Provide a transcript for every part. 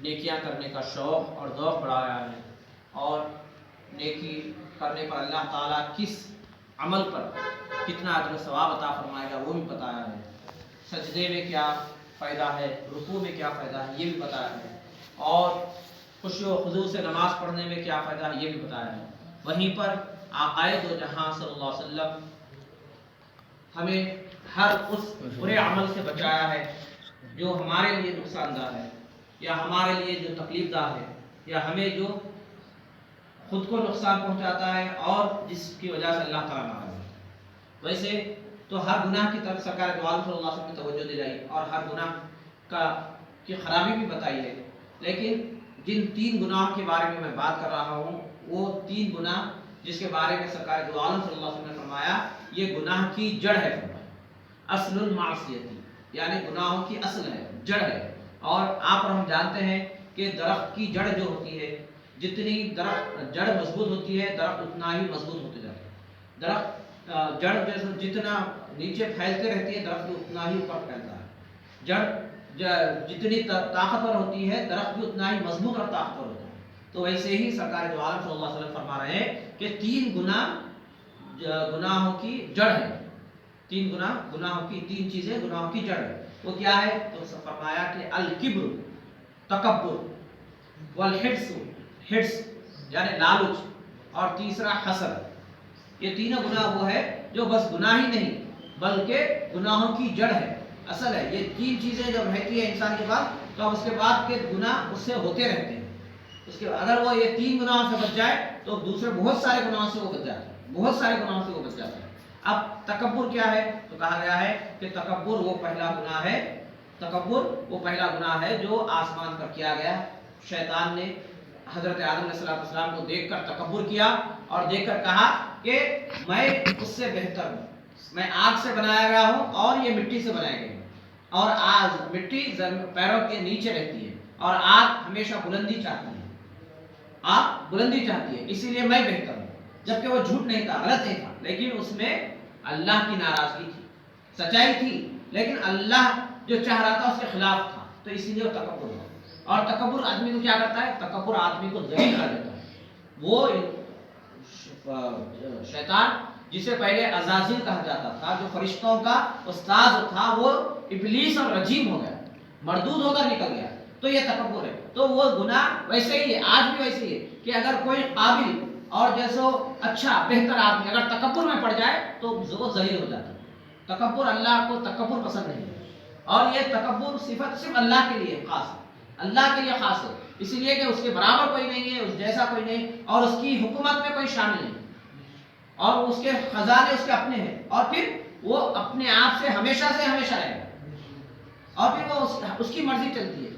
نیکیاں کرنے کا شوق اور ذوق بڑھایا ہے، اور نیکی کرنے پر اللہ تعالیٰ کس عمل پر کتنا اجر و ثواب عطا فرمائے گا وہ بھی بتایا ہے، سجدے میں کیا فائدہ ہے، رکوع میں کیا فائدہ ہے یہ بھی بتایا ہے، اور خشوع و خضوع سے نماز پڑھنے میں کیا فائدہ ہے یہ بھی بتایا ہے۔ وہیں پر آقائے دو جہاں صلی اللہ علیہ وسلم ہمیں ہر اس برے عمل سے بچایا ہے جو ہمارے لیے نقصان دہ ہے، یا ہمارے لیے جو تکلیف دہ ہے، یا ہمیں جو خود کو نقصان پہنچاتا ہے اور جس کی وجہ سے اللہ تعالیٰ ناراض ہے۔ ویسے تو ہر گناہ کی طرف سرکار دو عالم صلی اللہ علیہ وسلم کی توجہ دی جائی اور ہر گناہ کی خرابی بھی بتائی ہے، لیکن جن 3 گناہوں کے بارے میں میں بات کر رہا ہوں وہ 3 گناہ جس کے بارے میں سرکار دو عالم صلی اللہ علیہ وسلم نے فرمایا یہ گناہ کی جڑ ہے، اصل المعصیتی، یعنی گناہوں کی اصل ہے، جڑ ہے۔ اور آپ اور ہم جانتے ہیں کہ درخت کی جڑ جو ہوتی ہے، جتنی درخت جڑ مضبوط ہوتی ہے درخت اتنا ہی مضبوط ہوتے جاتا ہے، درخت جڑ جتنا نیچے پھیلتے رہتی ہے درخت اتنا ہی اوپر پھیلتا ہے، جڑ جتنی طاقتور ہوتی ہے درخت بھی اتنا ہی مضبوط اور طاقتور ہوتا ہے۔ تو ویسے ہی سرکار دو عالم صلی اللہ علیہ وسلم فرما رہے ہیں کہ 3 گناہوں کی جڑ ہے، 3 گناہوں کی 3 چیزیں گناہوں کی جڑ ہے، وہ کیا ہے؟ تو فرمایا کہ الکبر تکبر، والحرص حرص یعنی لالچ، اور تیسرا حسد۔ یہ تینوں گناہ وہ ہے جو بس گناہ ہی نہیں بلکہ گناہوں کی جڑ ہے، اصل ہے۔ یہ 3 چیزیں جب رہتی ہے انسان کے پاس تو اس کے بعد کے گناہ اس سے ہوتے رہتے ہیں، اس کے اگر وہ یہ 3 گناہوں سے بچ جائے تو دوسرے بہت سارے گناہوں سے وہ بچ جاتا ہے، بہت سارے گناہوں سے وہ بچ جاتا ہے۔ اب تکبر کیا ہے؟ تو کہا گیا ہے کہ تکبر وہ پہلا گناہ ہے، تکبر وہ پہلا گناہ ہے جو آسمان پر کیا گیا۔ شیطان نے حضرت آدم علیہ السلام کو دیکھ کر تکبر کیا اور دیکھ کر کہا کہ میں اس سے بہتر ہوں، میں آگ سے بنایا گیا ہوں اور یہ مٹی سے بنایا گیا ہے، اور آج مٹی پیروں کے نیچے رہتی ہے اور آگ ہمیشہ بلندی چاہتی ہے، آگ بلندی چاہتی ہے، اسی لیے میں بہتر ہوں۔ جبکہ وہ جھوٹ نہیں تھا، غلط نہیں تھا، لیکن اس میں اللہ کی ناراضگی تھی، سچائی تھی، لیکن اللہ جو چاہ رہا تھا اس کے خلاف تھا، تو اسی لیے وہ تکبر ہوا۔ اور تکبر آدمی کو کیا کرتا ہے؟ تکبر آدمی کو ذلیل کر دیتا ہے۔ وہ شیطان جسے پہلے عزازیل کہا جاتا تھا، جو فرشتوں کا استاذ تھا، وہ ابلیس اور رجیم ہو گیا، مردود ہو کر نکل گیا، تو یہ تکبر ہے۔ تو وہ گناہ ویسے ہی ہے، آج بھی ویسے ہی ہے کہ اگر کوئی قابل اور جیسو اچھا بہتر آدمی اگر تکبر میں پڑ جائے تو وہ ذلیل ہو جاتا ہے۔ تکبر، اللہ کو تکبر پسند نہیں ہے، اور یہ تکبر صفت صرف اللہ کے لیے خاص ہے، اللہ کے لیے خاص ہے، اسی لیے کہ اس کے برابر کوئی نہیں ہے، اس جیسا کوئی نہیں، اور اس کی حکومت میں کوئی شامل نہیں، اور اس کے خزانے اس کے اپنے ہیں، اور پھر وہ اپنے آپ سے ہمیشہ رہے گا، اور پھر وہ اس کی مرضی چلتی ہے۔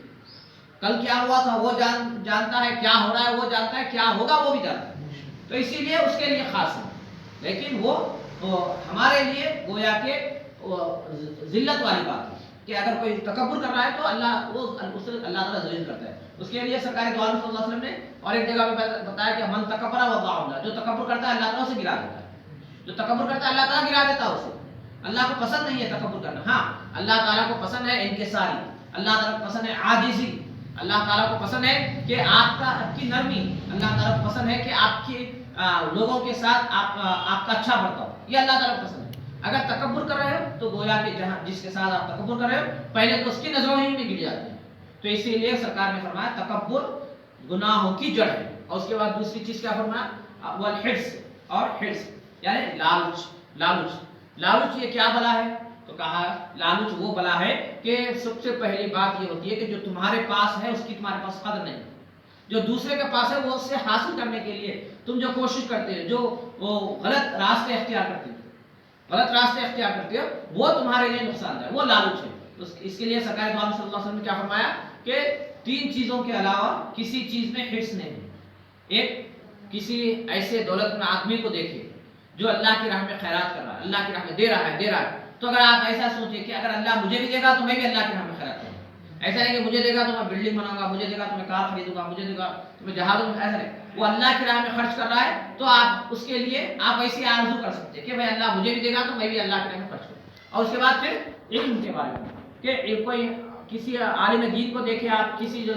کل کیا ہوا تھا وہ جانتا ہے، کیا ہو رہا ہے وہ جانتا ہے، کیا ہوگا وہ بھی جانتا ہے، تو اسی لیے اس کے لیے خاص ہے۔ لیکن وہ ہمارے لیے گویا کہ ذلت والی بات ہے کہ اگر کوئی تکبر کر رہا ہے تو اسے اللہ تعالیٰ ذلیل کرتا ہے۔ اس کے لیے سرکار دو عالم صلی اللہ علیہ وسلم نے اور ایک جگہ پہ بتایا کہ من تکبر وضع اللہ، جو تکبر کرتا ہے اللہ تعالیٰ اسے گرا دیتا ہے، جو تکبر کرتا ہے اللہ تعالیٰ گرا دیتا ہے اسے۔ اللہ کو پسند نہیں ہے تکبر کرنا، ہاں اللہ تعالیٰ کو پسند ہے انکساری، اللہ تعالیٰ کو پسند ہے عاجزی، اللہ تعالیٰ کو پسند ہے کہ آپ کی نرمی، اللہ تعالیٰ کو پسند ہے کہ آپ کی لوگوں کے ساتھ آپ کا اچھا برتاؤ، یہ اللہ تعالیٰ کو پسند ہے۔ اگر تکبر کر رہے ہو تو گویا کہ جس کے ساتھ آپ تکبر کر رہے ہو پہلے تو اس کی نظروں ہی میں گر جاتی ہے، تو اسی لیے سرکار نے فرمایا تکبر گناہوں کی جڑ ہے۔ اور اس کے بعد دوسری چیز کیا فرمایا؟ والحرص، اور حرص یعنی لالچ یہ کیا بلا ہے؟ تو کہا لالچ وہ بلا ہے کہ سب سے پہلی بات یہ ہوتی ہے کہ جو تمہارے پاس ہے اس کی تمہارے پاس قدر نہیں، جو دوسرے کے پاس ہے وہ اس سے حاصل کرنے کے لیے تم جو کوشش کرتے ہو، جو وہ غلط راستے اختیار کرتے ہو وہ تمہارے لیے نقصان دہ ہے، وہ لالچ ہے۔ اس کے لیے سرکار دو عالم صلی اللہ علیہ وسلم نے کیا فرمایا کہ 3 چیزوں کے علاوہ کسی چیز میں حرص نہیں ہے۔ ایک، کسی ایسے دولت میں آدمی کو دیکھے جو اللہ کی راہ میں خیرات کر رہا ہے، اللہ کی راہ میں دے رہا ہے، تو اگر آپ ایسا سوچیں کہ اگر اللہ مجھے بھی دے گا تو میں بھی اللہ کی راہ میں خیرات کروں گا، ایسا نہیں کہ مجھے دے گا تو میں بلڈنگ بناؤں گا، مجھے دے گا تو میں کار خریدوں گا، مجھے دے گا تو میں جہازوں میں، ایسا نہیں، وہ اللہ کی راہ میں خرچ کر رہا ہے تو آپ اس کے لیے آپ ایسی آرزو کر سکتے ہیں کہ بھائی اللہ مجھے بھی دے گا تو میں بھی اللہ کی راہ میں خرچ کروں۔ اور اس کے بعد پھر علم کے بارے میں کہ کوئی کسی عالم دین کو دیکھے آپ، کسی جو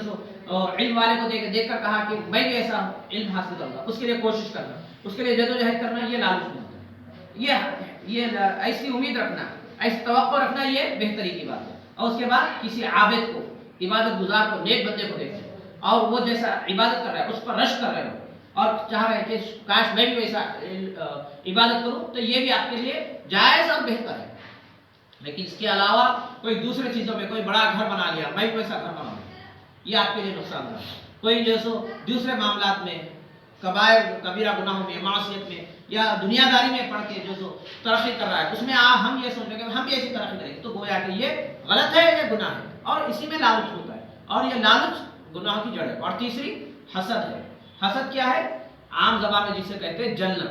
علم والے کو دیکھ کر کہا کہ میں بھی ایسا علم حاصل کروں گا، اس کے لیے کوشش کرنا، اس کے لیے جدوجہد کرنا، یہ لالچ نہیں ہوتا ہے، یہ ایسی امید رکھنا، ایسی توقع رکھنا، یہ بہتری کی بات ہے۔ اور اس کے بعد کسی عابد کو، عبادت گزار کو، نیک بندے کو دیکھیں اور وہ جیسا عبادت کر رہا ہے اس پر رشک کر رہے ہو اور چاہ رہے ہیں کہ کاش میں بھی ویسا عبادت کروں، تو یہ بھی آپ کے لیے جائز اور بہتر ہے۔ لیکن اس کے علاوہ کوئی دوسرے چیزوں میں کوئی بڑا گھر بنا لیا، میں بھی ویسا گھر بناؤں، یہ آپ کے لیے نقصان دہ ہے۔ کوئی جو سو دوسرے معاملات میں، کبائر کبیرہ گناہوں میں، معصیت میں یا دنیا داری میں پڑھ کے جو سو ترقی کر رہا ہے، اس میں ہم یہ سوچ رہے ہیں کہ ہم بھی ایسی ترقی کریں گے، تو گویا کہ یہ غلط ہے، یہ گناہ ہے، اور اسی میں لالچ ہوتا ہے، اور یہ لالچ گناہ کی جڑ ہے۔ اور تیسری حسد ہے۔ حسد کیا ہے؟ عام زبان میں جسے کہتے ہیں جلنا،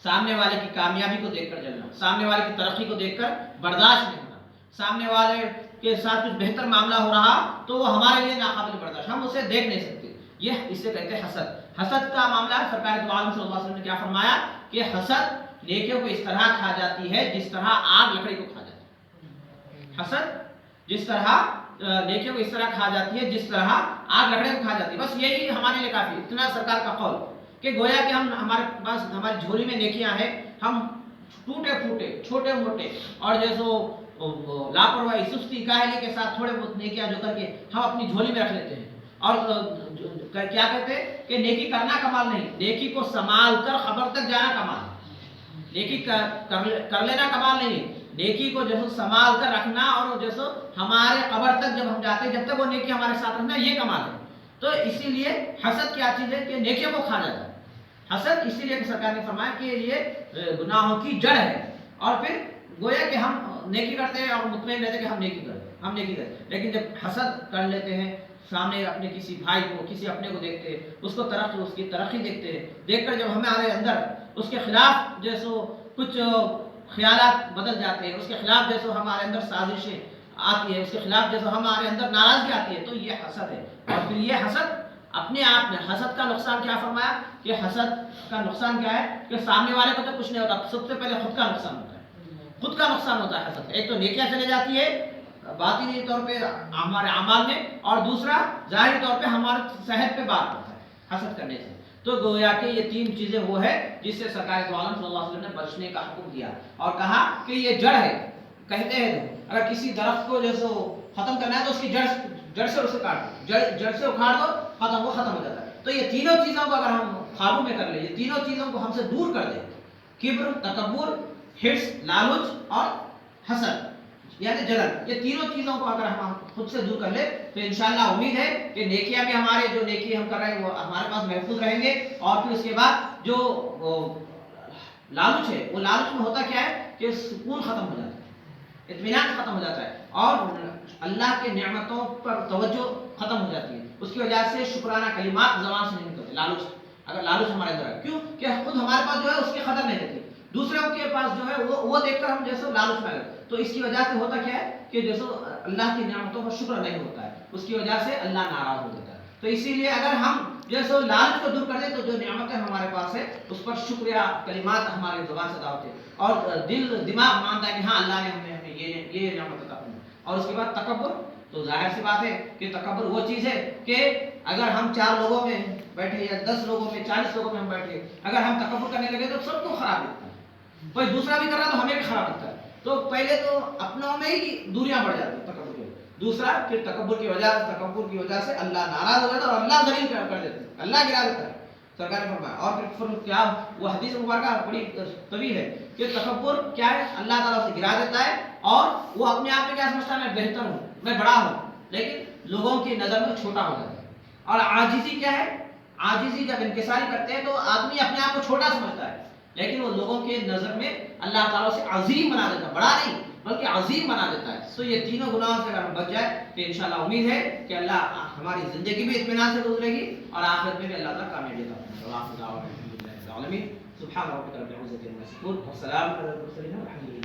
سامنے والے کی کامیابی کو دیکھ کر جلنا، سامنے والے کی ترقی کو دیکھ کر برداشت نہیں ہونا، سامنے والے کے ساتھ کچھ بہتر معاملہ ہو رہا تو وہ ہمارے لیے ناقابل برداشت، ہم اسے دیکھ نہیں سکتے، یہ اسے کہتے ہیں حسد۔ حسد کا معاملہ سرکار دو عالم صلی اللہ علیہ وسلم نے کیا فرمایا کہ حسد نیکیوں کو اس طرح کھا جاتی ہے جس طرح آگ لکڑی کو کھا جاتی ہے۔ حسد جس طرح نیکیوں کو اس طرح کھا جاتی ہے جس طرح آگ لکڑی کو کھا جاتی ہے، بس یہی ہمارے لیے کافی، اتنا سرکار کا قول کہ گویا کہ ہمارے پاس ہماری جھولی میں نیکیاں ہیں، ہم ٹوٹے پھوٹے چھوٹے موٹے اور جیسو لاپرواہی سستی کاہلی کے ساتھ تھوڑے بہت نیکیاں جو کر کے ہم اپنی جھولی میں رکھ لیتے ہیں، اور کیا کہتے ہیں کہ نیکی کرنا کمال نہیں، نیکی کو سنبھال کر خبر تک جانا کمال ہے۔ نیکی کر لینا کمال نہیں ہے، نیکی کو جیسو سنبھال کر رکھنا اور جیسو ہمارے قبر تک جب ہم جاتے ہیں جب تک وہ نیکی ہمارے ساتھ رکھنا، یہ کمال ہے۔ تو اسی لیے حسد کیا چیز ہے کہ نیکیوں کو کھا جاتا ہے۔ حسد اسی لیے سرکار نے فرمایا کہ یہ گناہوں کی جڑ ہے، اور پھر گویا کہ ہم نیکی کرتے ہیں اور مطمئن رہتے ہیں کہ ہم نیکی کریں، لیکن جب حسد کر لیتے ہیں، سامنے اپنے کسی بھائی کو، کسی اپنے کو دیکھتے ہیں، اس کی ترقی دیکھتے ہیں، دیکھ کر جب ہمارے اندر اس کے خلاف جیسو کچھ خیالات بدل جاتے ہیں، اس کے خلاف جیسو ہمارے اندر سازشیں آتی ہے، اس کے خلاف جیسو ہمارے اندر ناراضگی آتی ہے، تو یہ حسد ہے۔ اور پھر یہ حسد اپنے آپ میں، حسد کا نقصان کیا فرمایا کہ حسد کا نقصان کیا ہے کہ سامنے والے کو تو کچھ نہیں ہوتا، سب سے پہلے خود کا نقصان ہوتا ہے، خود کا نقصان ہوتا ہے حسد۔ ایک تو نیکیاں چلی جاتی ہے باطنی طور پہ ہمارے اعمال میں، اور دوسرا ظاہری طور پہ ہمارے صحت پہ بات ہوتا ہے حسد کرنے سے۔ تو گویا کہ یہ تین چیزیں وہ ہے جس سے سرکار دو عالم صلی اللہ علیہ وسلم نے بچنے کا حکم دیا، اور کہا کہ یہ جڑ ہے۔ کہتے ہیں اگر کسی درخت کو جیسے ختم کرنا ہے تو اس کی جڑ سے اسے کاٹ دو، جڑ سے اکھاڑ دو، وہ ختم ہو جاتا ہے۔ تو یہ تینوں چیزوں کو اگر ہم قابو میں کر لیں، یہ تینوں چیزوں کو ہم سے دور کر دیں، کبر، تکبر، حرص، لالچ اور حسد یعنی جلن، یہ تینوں چیزوں کو اگر ہم خود سے دور کر لیں تو انشاءاللہ امید ہے کہ نیکیاں بھی ہمارے جو نیکی ہم کر رہے ہیں وہ ہمارے پاس محفوظ رہیں گے، اور پھر اس کے بعد جو لالچ ہے، وہ لالچ میں ہوتا کیا ہے کہ سکون ختم ہو جاتا ہے، اطمینان ختم ہو جاتا ہے، اور اللہ کے نعمتوں پر توجہ ختم ہو جاتی ہے، اس کی وجہ سے شکرانہ کلمات زبان سے نہیں نکلتے۔ لالچ اگر لالچ ہمارے اندر ہے، کیوں کہ خود ہمارے پاس جو ہے اس کی قدر نہیں رہتی، دوسروں کے پاس جو ہے وہ دیکھ کر ہم جیسے لالچ میں آئے، تو اس کی وجہ سے ہوتا کیا ہے کہ جیسے اللہ کی نعمتوں پر شکر نہیں ہوتا ہے، اس کی وجہ سے اللہ ناراض ہو جاتا ہے۔ تو اسی لیے اگر ہم جیسے لالچ کو دور کر دیں تو جو نعمتیں ہمارے پاس ہے اس پر شکریہ کلمات ہمارے زبان سے ادا ہوتے ہیں، اور دل دماغ مانتا ہے کہ ہاں اللہ نے ہمیں یہ نعمت عطا فرمائی۔ اور اس کے بعد تکبر، تو ظاہر سی بات ہے کہ تکبر وہ چیز ہے کہ اگر ہم 4 لوگوں میں بیٹھے یا 10 لوگوں میں 40 لوگوں میں ہم بیٹھے، اگر ہم تکبر کرنے لگے تو سب کو خراب لگتا ہے، کوئی دوسرا بھی کر رہا تو ہمیں بھی خراب لگتا ہے، تو پہلے تو اپنوں میں ہی دوریاں بڑھ جاتی ہیں تکبر کی، دوسرا کہ تکبر کی وجہ سے اللہ ناراض ہو جاتا ہے اور اللہ ذلیل کر دیتا ہے، اللہ گرا دیتا ہے، سرکار نے فرمایا۔ اور پھر کیا وہ حدیث مبارکہ بڑی طویل ہے کہ تکبر کیا ہے، اللہ تعالیٰ سے گرا دیتا ہے، اور وہ اپنے آپ میں کیا سمجھتا ہے میں بہتر ہوں، میں بڑا ہوں، لیکن لوگوں کی نظر میں چھوٹا ہو جاتا ہے۔ اور عاجزی کیا ہے، عاجزی جب انکساری کرتے ہیں تو آدمی اپنے آپ کو چھوٹا سمجھتا ہے، لیکن وہ لوگوں کے نظر میں اللہ تعالیٰ سے عظیم بنا دیتا ہے، بڑا نہیں بلکہ عظیم بنا دیتا ہے۔ تو یہ تینوں گناہوں سے اگر ہم بچ جائے تو انشاءاللہ امید ہے کہ اللہ ہماری زندگی بھی اطمینان سے گزرے گی اور آخرت میں بھی اللہ تعالیٰ کامیابی عطا فرمائے گا۔ سبحان ربک رب العزة عما یصفون، والسلام علی المرسلین والحمد للہ۔